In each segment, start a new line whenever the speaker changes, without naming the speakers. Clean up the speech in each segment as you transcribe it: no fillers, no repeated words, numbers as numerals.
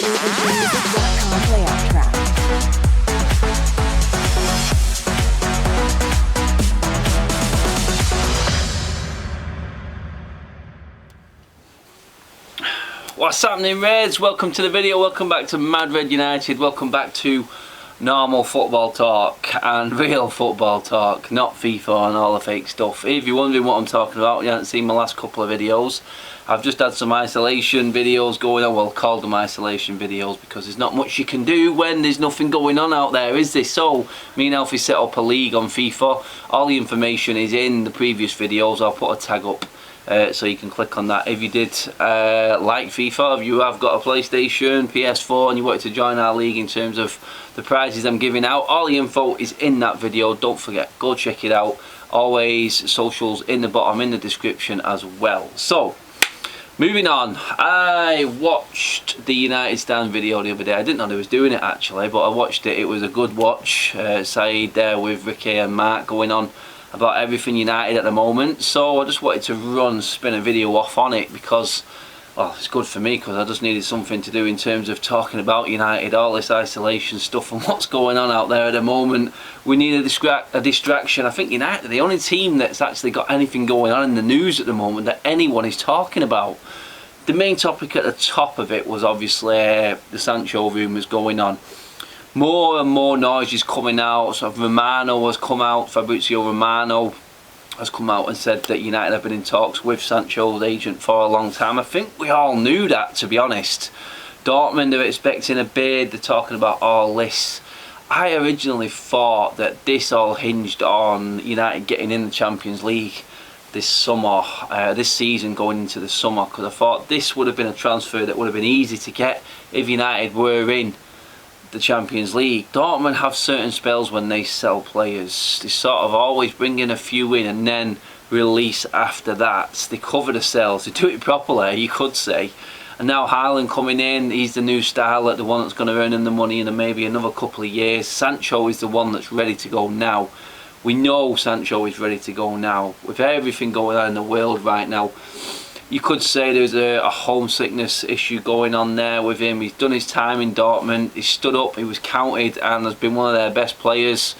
MUFC playoff track.
What's happening, Reds? Welcome to the video, welcome back to Mad Red United, welcome back to normal football talk and real football talk, not FIFA and all the fake stuff. If you're wondering what I'm talking about, you haven't seen my last couple of videos, I've just had some isolation videos going on, well, called them isolation videos because there's not much you can do when there's nothing going on out there, is there? So, me and Alfie set up a league on FIFA. All the information is in the previous videos. I'll put a tag up so you can click on that. If you did like FIFA, if you have got a PlayStation, PS4 and you wanted to join our league in terms of the prizes I'm giving out, all the info is in that video. Don't forget, go check it out. Always socials in the bottom in the description as well. So moving on, I watched the United Stand video the other day. I didn't know they was doing it actually, but I watched it. It was a good watch. Saeed there with Ricky and Mark going on about everything United at the moment. So I just wanted to spin a video off on it because, well, it's good for me because I just needed something to do in terms of talking about United, all this isolation stuff and what's going on out there at the moment. We need a distraction. I think United are the only team that's actually got anything going on in the news at the moment that anyone is talking about. The main topic at the top of it was obviously the Sancho rumours going on. More and more noise is coming out. So Romano has come out, Fabrizio Romano has come out and said that United have been in talks with Sancho's agent for a long time. I think we all knew that, to be honest. Dortmund are expecting a bid, they're talking about all this. I originally thought that this all hinged on United getting in the Champions League this summer, this season going into the summer, because I thought this would have been a transfer that would have been easy to get if United were in the Champions League. Dortmund have certain spells when they sell players. They sort of always bring in a few in and then release after that. They cover the sales. They do it properly, you could say. And now Haaland coming in, he's the new starlet, the one that's going to earn him the money in maybe another couple of years. Sancho is the one that's ready to go now. We know Sancho is ready to go now. With everything going on in the world right now, you could say there's a homesickness issue going on there with him. He's done his time in Dortmund, he stood up, he was counted and has been one of their best players.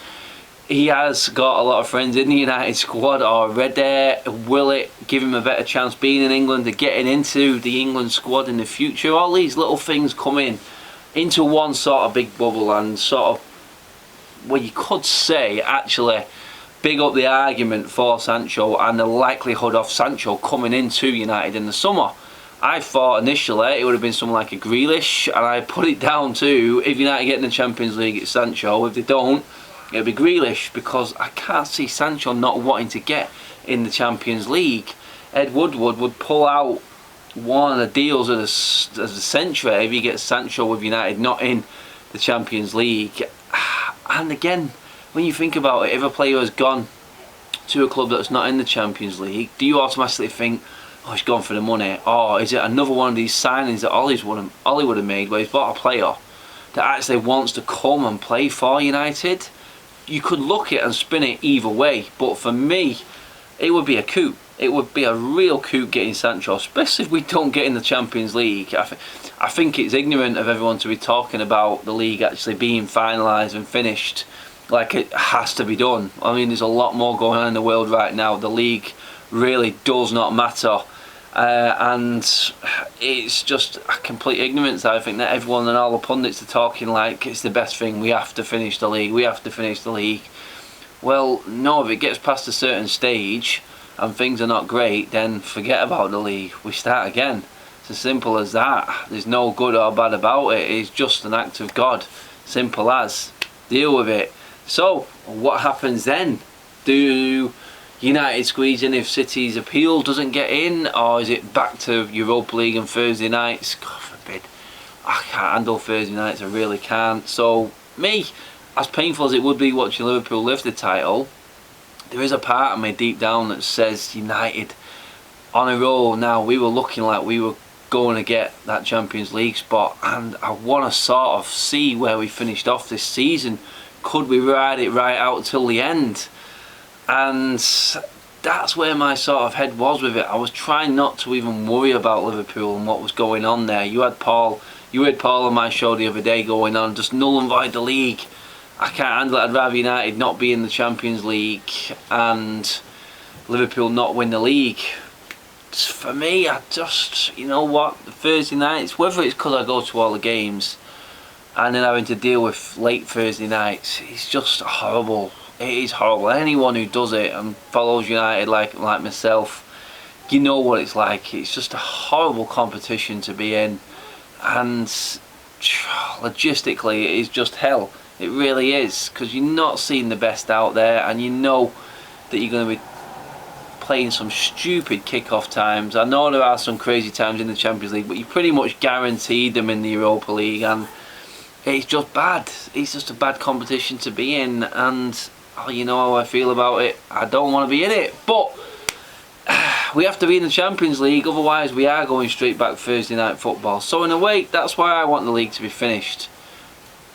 He has got a lot of friends in the United squad already. Will it give him a better chance being in England and getting into the England squad in the future? All these little things come in into one sort of big bubble and sort of, well, you could say actually big up the argument for Sancho and the likelihood of Sancho coming into United in the summer. I thought initially it would have been someone like a Grealish, and I put it down to, if United get in the Champions League, it's Sancho. If they don't, it'll be Grealish, because I can't see Sancho not wanting to get in the Champions League. Ed Woodward would pull out one of the deals of the century if he gets Sancho with United not in the Champions League. And again, when you think about it, if a player has gone to a club that's not in the Champions League, do you automatically think, oh, he's gone for the money? Or is it another one of these signings that Ollie would have made where he's bought a player that actually wants to come and play for United? You could look at it and spin it either way, but for me, it would be a coup. It would be a real coup getting Sancho, especially if we don't get in the Champions League. I think it's ignorant of everyone to be talking about the league actually being finalised and finished like it has to be done. I mean, there's a lot more going on in the world right now. The league really does not matter, and it's just a complete ignorance. I think that everyone and all the pundits are talking like it's the best thing. We have to finish the league. We have to finish the league. Well, no, if it gets past a certain stage and things are not great, then forget about the league. We start again. It's as simple as that. There's no good or bad about it. It's just an act of God. Simple as. Deal with it. So, what happens then? Do United squeeze in if City's appeal doesn't get in, or is it back to Europa League and Thursday nights? God forbid. I can't handle Thursday nights, I really can't. So, me, as painful as it would be watching Liverpool lift the title, there is a part of me deep down that says United on a roll now. We were looking like we were going to get that Champions League spot, and I want to sort of see where we finished off this season. Could we ride it right out till the end? And that's where my sort of head was with it. I was trying not to even worry about Liverpool and what was going on there. You heard Paul on my show the other day going on, just null and void the league. I can't handle it. I'd rather United not be in the Champions League and Liverpool not win the league. For me, I just, you know what, Thursday nights, whether it's because I go to all the games and then having to deal with late Thursday nights, it's just horrible. It is horrible. Anyone who does it and follows United like myself, you know what it's like. It's just a horrible competition to be in, and logistically it is just hell. It really is, because you're not seeing the best out there, and you know that you're going to be playing some stupid kick-off times. I know there are some crazy times in the Champions League, but you pretty much guaranteed them in the Europa League, and it's just bad. It's just a bad competition to be in, and you know how I feel about it. I don't want to be in it, but we have to be in the Champions League, otherwise we are going straight back Thursday night football. So in a way, that's why I want the league to be finished.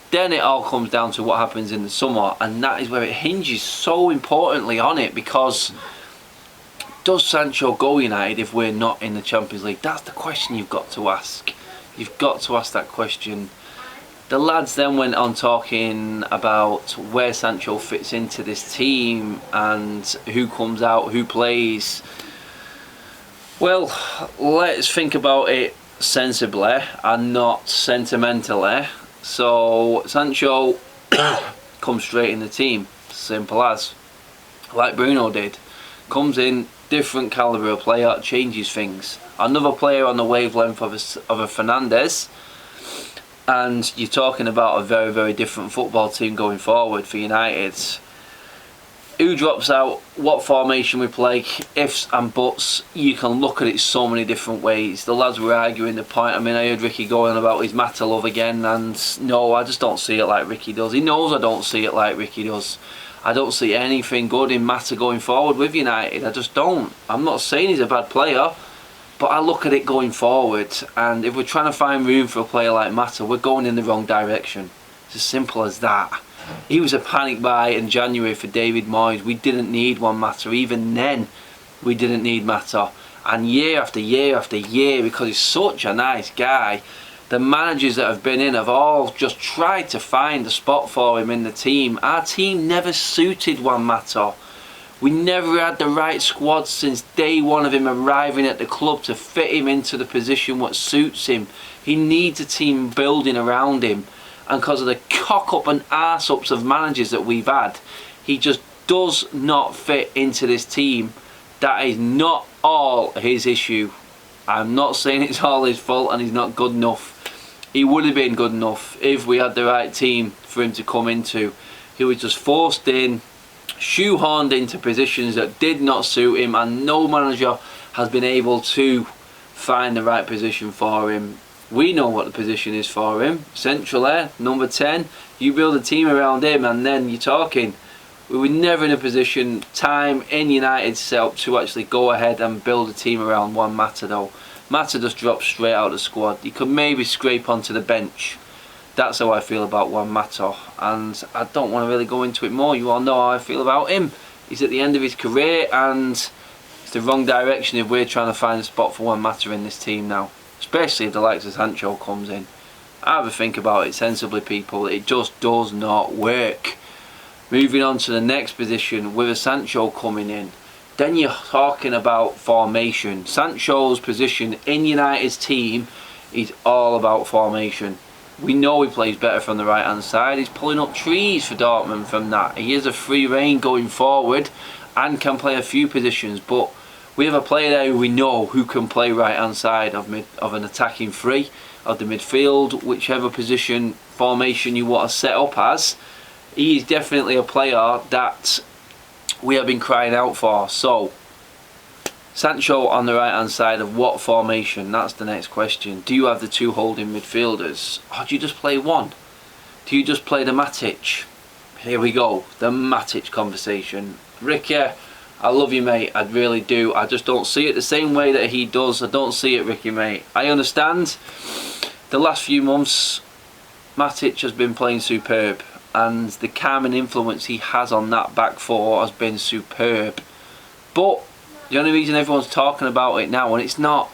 Then it all comes down to what happens in the summer, and that is where it hinges so importantly on it, because does Sancho go United if we're not in the Champions League? That's the question you've got to ask. You've got to ask that question. The lads then went on talking about where Sancho fits into this team and who comes out, who plays. Well, let's think about it sensibly and not sentimentally. So Sancho comes straight in the team, simple as, like Bruno did. Comes in, different calibre of player, changes things. Another player on the wavelength of a Fernandes, and you're talking about a very, very different football team going forward for United. Who drops out, what formation we play, ifs and buts, you can look at it so many different ways. The lads were arguing the point. I mean, I heard Ricky going about his Matic love again, and no, I just don't see it like Ricky does. He knows I don't see it like Ricky does. I don't see anything good in Matic going forward with United. I just don't. I'm not saying he's a bad player, but I look at it going forward, and if we're trying to find room for a player like Matic, we're going in the wrong direction. It's as simple as that. He was a panic buy in January for David Moyes. We didn't need one Matic. Even then, we didn't need Matic. And year after year after year, because he's such a nice guy, the managers that have been in have all just tried to find a spot for him in the team. Our team never suited Juan Matic. We never had the right squad since day one of him arriving at the club to fit him into the position what suits him. He needs a team building around him. And because of the cock-up and arse-ups of managers that we've had, he just does not fit into this team. That is not all his issue. I'm not saying it's all his fault and he's not good enough. He would have been good enough if we had the right team for him to come into. He was just forced in, shoehorned into positions that did not suit him, and no manager has been able to find the right position for him. We know what the position is for him. Central there, number 10. You build a team around him and then you're talking. We were never in a position, time in United's setup, to actually go ahead and build a team around Juan Matic though. Matic just dropped straight out of the squad. He could maybe scrape onto the bench. That's how I feel about Juan Matic, and I don't want to really go into it more. You all know how I feel about him. He's at the end of his career, and it's the wrong direction if we're trying to find a spot for Juan Matic in this team now. Especially if the likes of Sancho comes in. Have a think about it sensibly, people. It just does not work. Moving on to the next position, with a Sancho coming in, then you're talking about formation. Sancho's position in United's team is all about formation. We know he plays better from the right hand side. He's pulling up trees for Dortmund from that. He is a free rein going forward and can play a few positions, but we have a player there who we know who can play right hand side of an attacking three, of the midfield, whichever position formation you want to set up as. He is definitely a player that we have been crying out for. So Sancho on the right hand side of what formation? That's the next question. Do you have the two holding midfielders, or do you just play one? Do you just play the Matic? Here we go, the Matic conversation. Ricky, I love you, mate. I really do. I just don't see it the same way that he does. I don't see it, Ricky, mate. I understand the last few months Matic has been playing superb, and the calming influence he has on that back four has been superb. But the only reason everyone's talking about it now, and it's not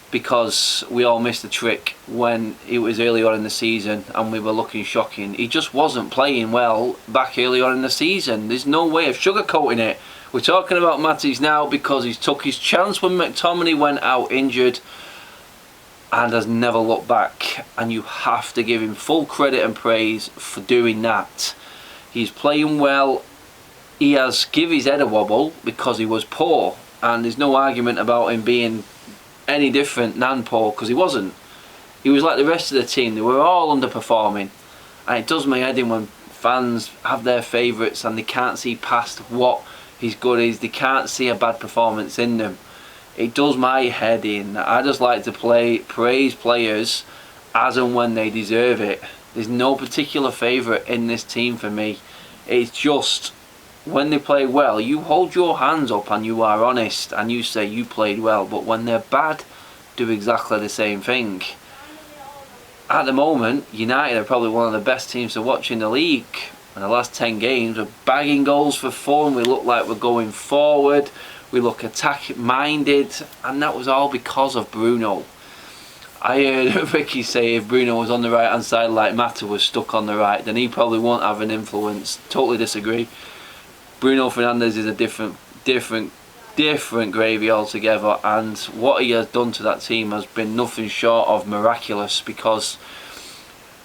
because we all missed the trick when it was early on in the season and we were looking shocking. He just wasn't playing well back early on in the season. There's no way of sugarcoating it. We're talking about Matic now because he's took his chance when McTominay went out injured and has never looked back, and you have to give him full credit and praise for doing that. He's playing well. He has give his head a wobble because he was poor, and there's no argument about him being any different than poor, because he wasn't. He was like the rest of the team. They were all underperforming, and it does my head in when fans have their favourites and they can't see past what his good is. They can't see a bad performance in them. It does my head in. I just like to praise players as and when they deserve it. There's no particular favourite in this team for me. It's just when they play well, you hold your hands up and you are honest and you say you played well. But when they're bad, do exactly the same thing. At the moment, United are probably one of the best teams to watch in the league. In the last 10 games, we're bagging goals for fun. We look like we're going forward. We look attack-minded, and that was all because of Bruno. I heard Ricky say if Bruno was on the right-hand side like Matic was stuck on the right, then he probably won't have an influence. Totally disagree. Bruno Fernandes is a different gravy altogether, and what he has done to that team has been nothing short of miraculous, because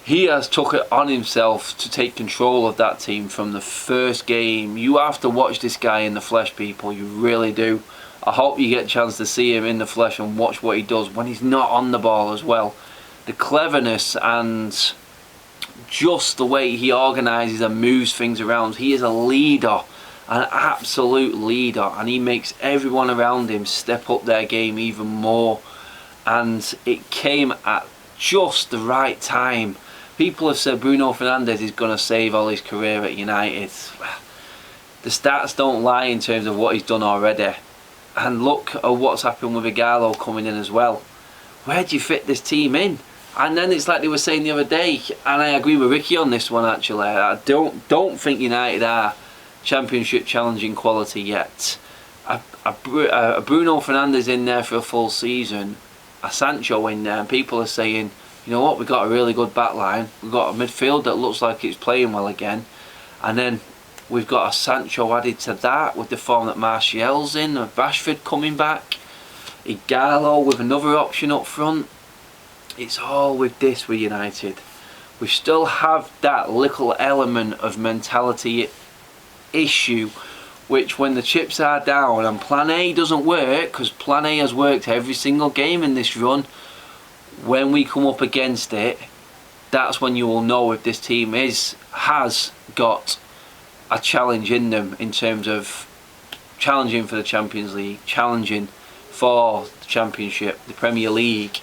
he has took it on himself to take control of that team from the first game. You have to watch this guy in the flesh, people. You really do. I hope you get a chance to see him in the flesh and watch what he does when he's not on the ball as well. The cleverness and just the way he organises and moves things around. He is a leader, an absolute leader, and he makes everyone around him step up their game even more. And it came at just the right time. People have said Bruno Fernandes is going to save all his career at United. The stats don't lie in terms of what he's done already. And look at what's happened with Igalo coming in as well. Where do you fit this team in? And then it's like they were saying the other day, and I agree with Ricky on this one actually, I don't think United are championship challenging quality yet. A Bruno Fernandes in there for a full season, a Sancho in there, and people are saying, you know what, we've got a really good back line, we've got a midfield that looks like it's playing well again, and then we've got a Sancho added to that with the form that Martial's in, and Rashford coming back, Igalo with another option up front. It's all with this with United. We still have that little element of mentality issue, which when the chips are down and plan A doesn't work, because plan A has worked every single game in this run, when we come up against it, that's when you will know if this team has got a challenge in them in terms of challenging for the Champions League, challenging for the Championship, the Premier League,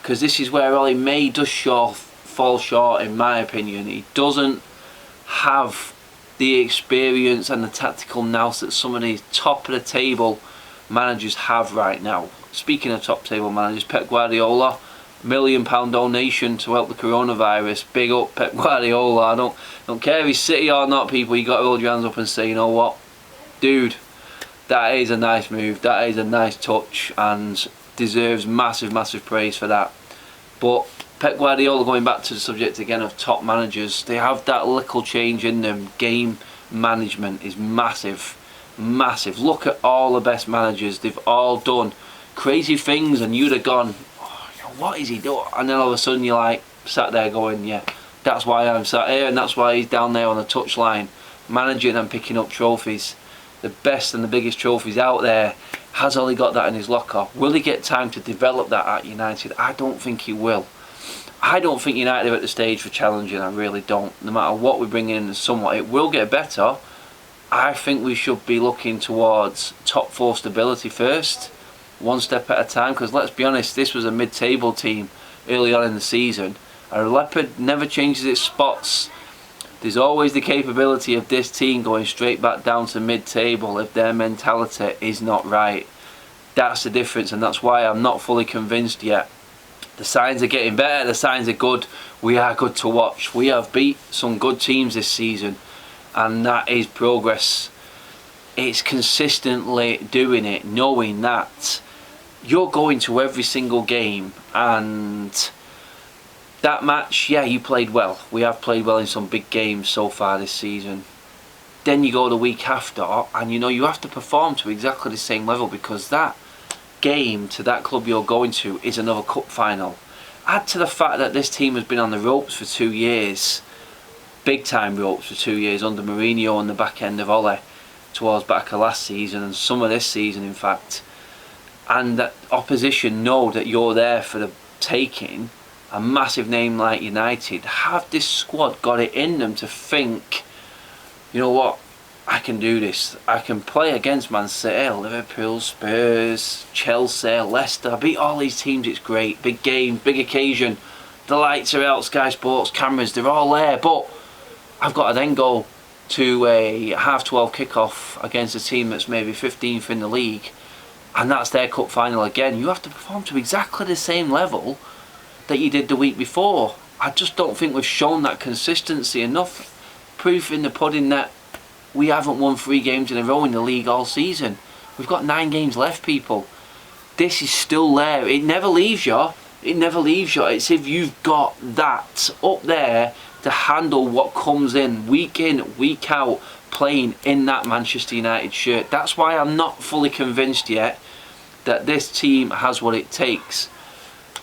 because this is where Ollie May does fall short in my opinion. He doesn't have the experience and the tactical nous that some of these top of the table managers have right now. Speaking of top table managers, Pep Guardiola, £1 million donation to help the coronavirus. Big up Pep Guardiola. I don't care if he's City or not, people. You got to hold your hands up and say, you know what, dude, that is a nice move, that is a nice touch, and deserves massive praise for that. But Pep Guardiola, going back to the subject again of top managers, they have that little change in them. Game management is massive. Look at all the best managers, they've all done crazy things and you'd have gone, oh, what is he doing? And then all of a sudden you're like sat there going, yeah, that's why I'm sat here, and that's why he's down there on the touchline managing and picking up trophies, the best and the biggest trophies out there. Has Ollie got that in his locker? Will he get time to develop that at United? I don't think he will. I don't think United are at the stage for challenging, I really don't. No matter what we bring in somewhat, it will get better. I think we should be looking towards top 4 stability first, one step at a time, because let's be honest, this was a mid-table team early on in the season. A leopard never changes its spots. There's always the capability of this team going straight back down to mid-table if their mentality is not right. That's the difference, and that's why I'm not fully convinced yet. The signs are getting better, the signs are good. We are good to watch. We have beat some good teams this season, and that is progress. it's consistently doing it, knowing that you're going to every single game, and that match, yeah, you played well. We have played well in some big games so far this season. Then you go the week after, and you know you have to perform to exactly the same level, because that game to that club you're going to is another cup final. Add to the fact that this team has been on the ropes for 2 years, big time ropes for 2 years, under Mourinho on the back end of Ole towards back of last season and some of this season in fact, and that opposition know that you're there for the taking. A massive name like United, have this squad got it in them to think, you know what, I can do this. I can play against Man City, Liverpool, Spurs, Chelsea, Leicester, beat all these teams, it's great. Big game, big occasion. The lights are out, Sky Sports, cameras, they're all there. But I've got to then go to a 12:30 kickoff against a team that's maybe 15th in the league, and that's their cup final again. You have to perform to exactly the same level that you did the week before. I just don't think we've shown that consistency enough. Proof in the pudding that we haven't won 3 games in a row in the league all season. We've got 9 games left, people. This is still there. It never leaves you. It never leaves you. It's if you've got that up there to handle what comes in, week out, playing in that Manchester United shirt. That's why I'm not fully convinced yet that this team has what it takes.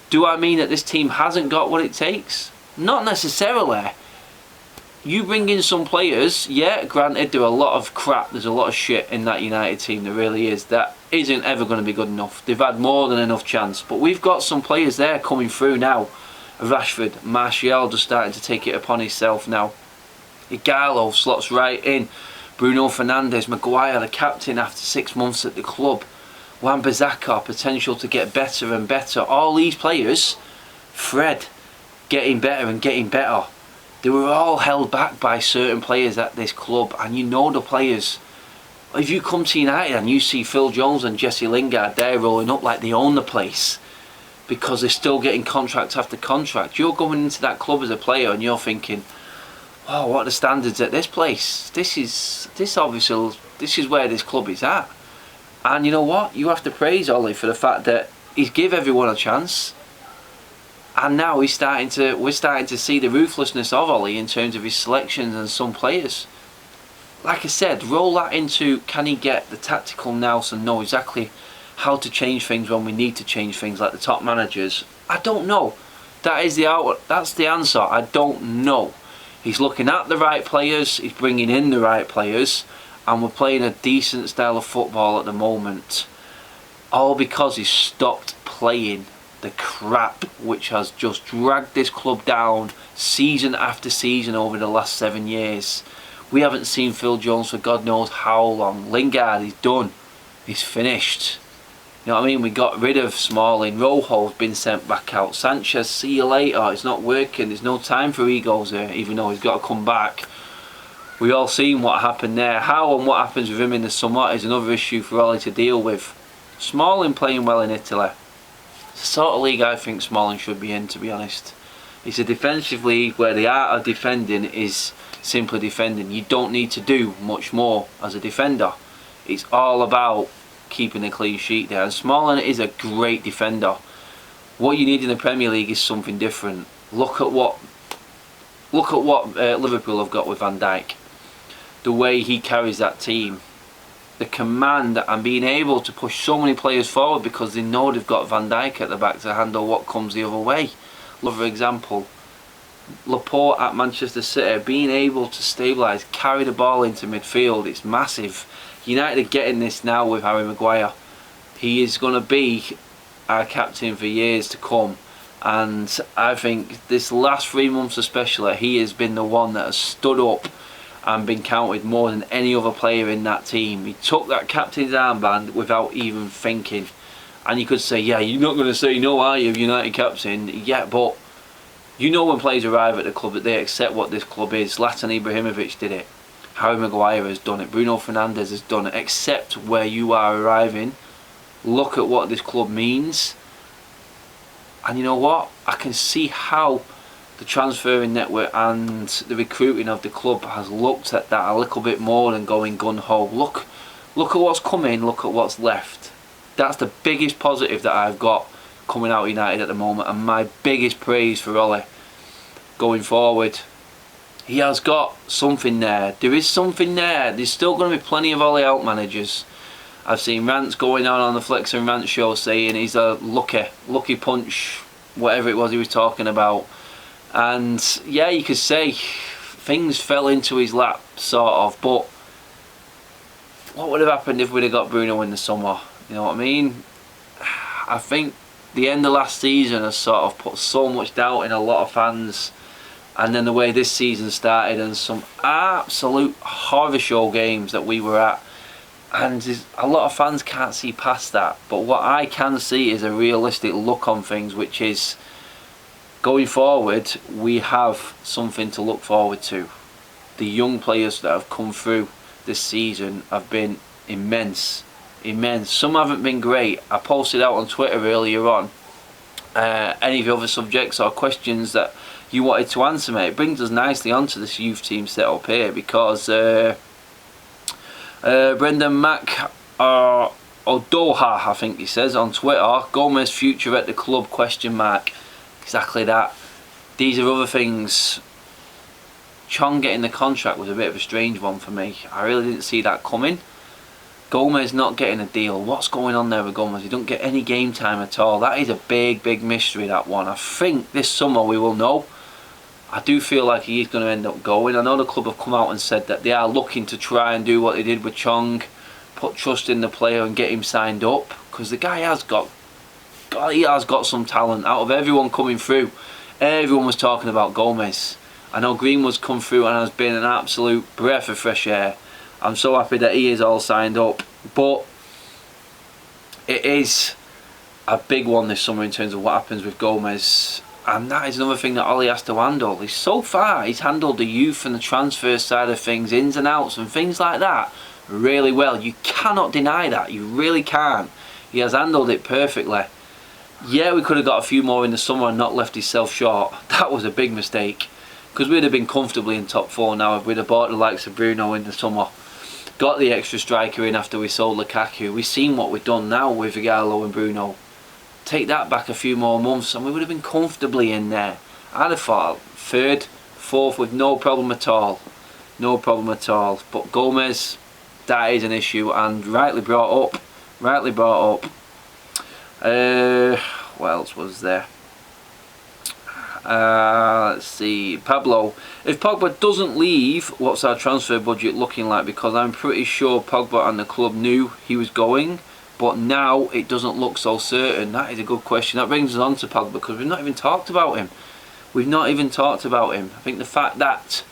Do I mean that this team hasn't got what it takes? Not necessarily. You bring in some players, yeah, granted there are a lot of crap, there's a lot of shit in that United team, there really is. That isn't ever going to be good enough. They've had more than enough chance. But we've got some players there coming through now. Rashford, Martial just starting to take it upon himself now. Igalo slots right in. Bruno Fernandes, Maguire, the captain after 6 months at the club. Wan-Bissaka, potential to get better and better. All these players, Fred, getting better and getting better. They were all held back by certain players at this club, and you know the players. If you come to United and you see Phil Jones and Jesse Lingard, they're rolling up like they own the place because they're still getting contract after contract. You're going into that club as a player and you're thinking, oh, what are the standards at this place? This is where this club is at. And you know what? You have to praise Ollie for the fact that he's give everyone a chance. And now we're starting to see the ruthlessness of Ollie in terms of his selections and some players. Like I said, roll that into, can he get the tactical nous and know exactly how to change things when we need to change things like the top managers? I don't know. That's the answer. I don't know. He's looking at the right players, he's bringing in the right players, and we're playing a decent style of football at the moment. All because he's stopped playing the crap which has just dragged this club down season after season over the last 7 years. We haven't seen Phil Jones for God knows how long. Lingard, he's done. He's finished. You know what I mean? We got rid of Smalling. Rojo's been sent back out. Sanchez, see you later. It's not working. There's no time for egos here, even though he's got to come back. We all seen what happened there. How and what happens with him in the summer is another issue for Ollie to deal with. Smalling playing well in Italy. It's the sort of league I think Smalling should be in, to be honest. It's a defensive league where the art of defending is simply defending. You don't need to do much more as a defender. It's all about keeping a clean sheet there. And Smalling is a great defender. What you need in the Premier League is something different. Look at what Liverpool have got with Van Dijk. The way he carries that team. The command and being able to push so many players forward because they know they've got Van Dijk at the back to handle what comes the other way. Another example, Laporte at Manchester City, being able to stabilise, carry the ball into midfield, it's massive. United are getting this now with Harry Maguire. He is going to be our captain for years to come, and I think this last 3 months especially, he has been the one that has stood up and been counted more than any other player in that team. He took that captain's armband without even thinking. And you could say, yeah, you're not going to say no, are you, United captain? Yeah, but you know when players arrive at the club that they accept what this club is. Zlatan Ibrahimovic did it. Harry Maguire has done it. Bruno Fernandes has done it. Accept where you are arriving. Look at what this club means. And you know what? I can see how the transferring network and the recruiting of the club has looked at that a little bit more than going gun-ho. Look look at what's coming, look at what's left. That's the biggest positive that I've got coming out of United at the moment, and my biggest praise for Ollie going forward. He has got something there. There is something there. There's still going to be plenty of Ollie out managers. I've seen rants going on the Flex and Rant show saying he's a lucky punch, whatever it was he was talking about. And yeah, you could say things fell into his lap, sort of, but what would have happened if we'd have got Bruno in the summer? You know what I mean? I think the end of last season has sort of put so much doubt in a lot of fans, and then the way this season started and some absolute horror show games that we were at, and a lot of fans can't see past that. But what I can see is a realistic look on things, which is going forward we have something to look forward to. The young players that have come through this season have been immense. Some haven't been great. I posted out on Twitter earlier on any of the other subjects or questions that you wanted to answer, mate. It brings us nicely onto this youth team setup here, because Brendan Mac Odoha, I think he says on Twitter, Gomez future at the club ? Exactly that. These are other things. Chong getting the contract was a bit of a strange one for me. I really didn't see that coming. Gomez not getting a deal. What's going on there with Gomez? He don't get any game time at all. That is a big mystery, that one. I think this summer we will know. I do feel like he is going to end up going. I know the club have come out and said that they are looking to try and do what they did with Chong, put trust in the player and get him signed up, because the guy has got some talent. Out of everyone coming through, everyone was talking about Gomez. I know Greenwood's come through and has been an absolute breath of fresh air. I'm so happy that he is all signed up, but it is a big one this summer in terms of what happens with Gomez, and that is another thing that Ollie has to handle. So far he's handled the youth and the transfer side of things, ins and outs and things like that, really well. You cannot deny that, you really can't. He has handled it perfectly. Yeah, we could have got a few more in the summer and not left himself short. That was a big mistake, because we'd have been comfortably in top 4 now if we'd have bought the likes of Bruno in the summer, got the extra striker in after we sold Lukaku. We've seen what we've done now with Igalo and Bruno. Take that back a few more months and we would have been comfortably in there. I'd have thought 3rd, 4th with no problem at all. No problem at all. But Gomez, that is an issue, and rightly brought up. Rightly brought up. What else was there? Let's see. Pablo, if Pogba doesn't leave, what's our transfer budget looking like? Because I'm pretty sure Pogba and the club knew he was going, but now it doesn't look so certain. That is a good question. That brings us on to Pogba, because we've not even talked about him. We've not even talked about him. I think the fact that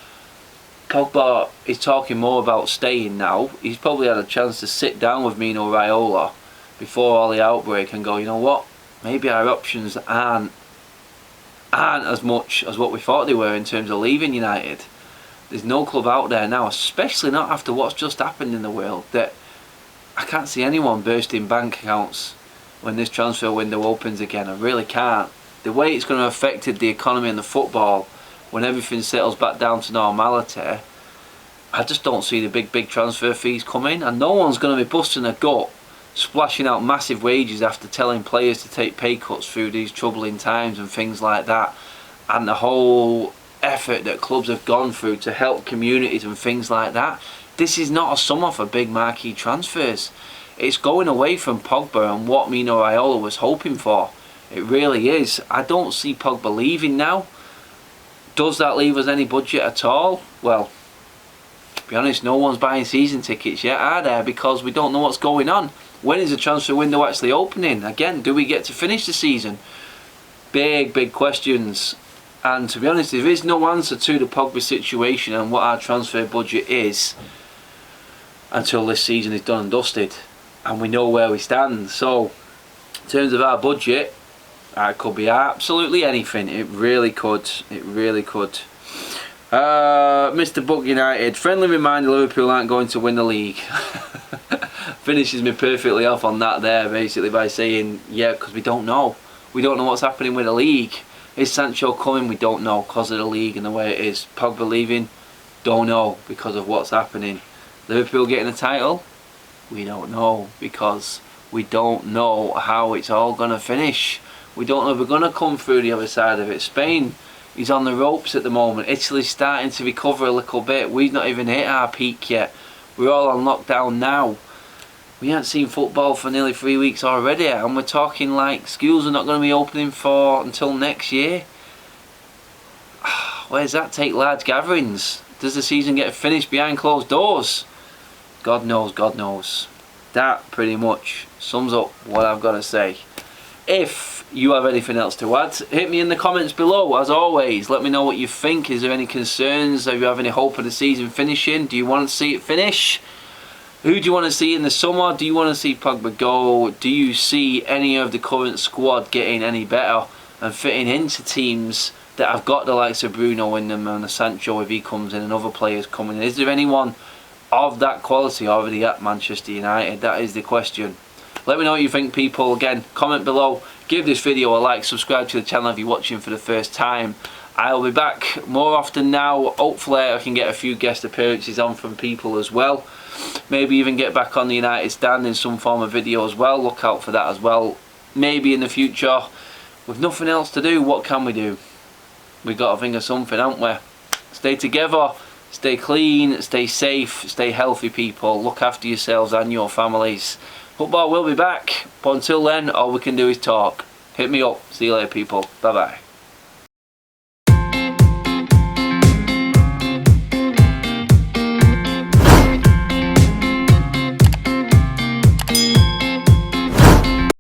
Pogba is talking more about staying now, he's probably had a chance to sit down with Mino Raiola before all the outbreak and go, you know what, maybe our options aren't as much as what we thought they were in terms of leaving United. There's no club out there now, especially not after what's just happened in the world, that I can't see anyone bursting bank accounts when this transfer window opens again. I really can't. The way it's going to affect the economy and the football when everything settles back down to normality, I just don't see the big transfer fees coming, and no one's going to be busting a gut splashing out massive wages after telling players to take pay cuts through these troubling times and things like that, and the whole effort that clubs have gone through to help communities and things like that. This is not a summer for big marquee transfers. It's going away from Pogba and what Mino Raiola was hoping for. It really is. I don't see Pogba leaving now. Does that leave us any budget at all? Well, to be honest, no one's buying season tickets yet, are there? Because we don't know what's going on. When is the transfer window actually opening? Again, do we get to finish the season? Big questions. And to be honest, there is no answer to the Pogba situation and what our transfer budget is until this season is done and dusted and we know where we stand. So, in terms of our budget, it could be absolutely anything. It really could. It really could. Mr. Buck United, friendly reminder, Liverpool aren't going to win the league. Finishes me perfectly off on that there, basically, by saying, yeah, because we don't know. We don't know what's happening with the league. Is Sancho coming? We don't know because of the league and the way it is. Pogba leaving? Don't know because of what's happening. Liverpool getting a title? We don't know, because we don't know how it's all going to finish. We don't know if we're going to come through the other side of it. Spain is on the ropes at the moment. Italy's starting to recover a little bit. We've not even hit our peak yet. We're all on lockdown now. We haven't seen football for nearly 3 weeks already, and we're talking like schools are not going to be opening for until next year. Where does that take large gatherings? Does the season get finished behind closed doors? God knows, God knows. That pretty much sums up what I've got to say. If you have anything else to add, hit me in the comments below. As always, let me know what you think. Is there any concerns? Do you have any hope of the season finishing? Do you want to see it finish? Who do you want to see in the summer? Do you want to see Pogba go? Do you see any of the current squad getting any better and fitting into teams that have got the likes of Bruno in them and the Sancho if he comes in and other players coming in? Is there anyone of that quality already at Manchester United? That is the question. Let me know what you think, people. Again, comment below, give this video a like, subscribe to the channel if you're watching for the first time. I'll be back more often now. Hopefully I can get a few guest appearances on from people as well. Maybe even get back on the United stand in some form of video as well. Look out for that as well. Maybe in the future. With nothing else to do, what can we do? We've got to think of something, haven't we? Stay together, stay clean, stay safe, stay healthy, people. Look after yourselves and your families. Football will be back, but until then, all we can do is talk. Hit me up. See you later, people. Bye bye.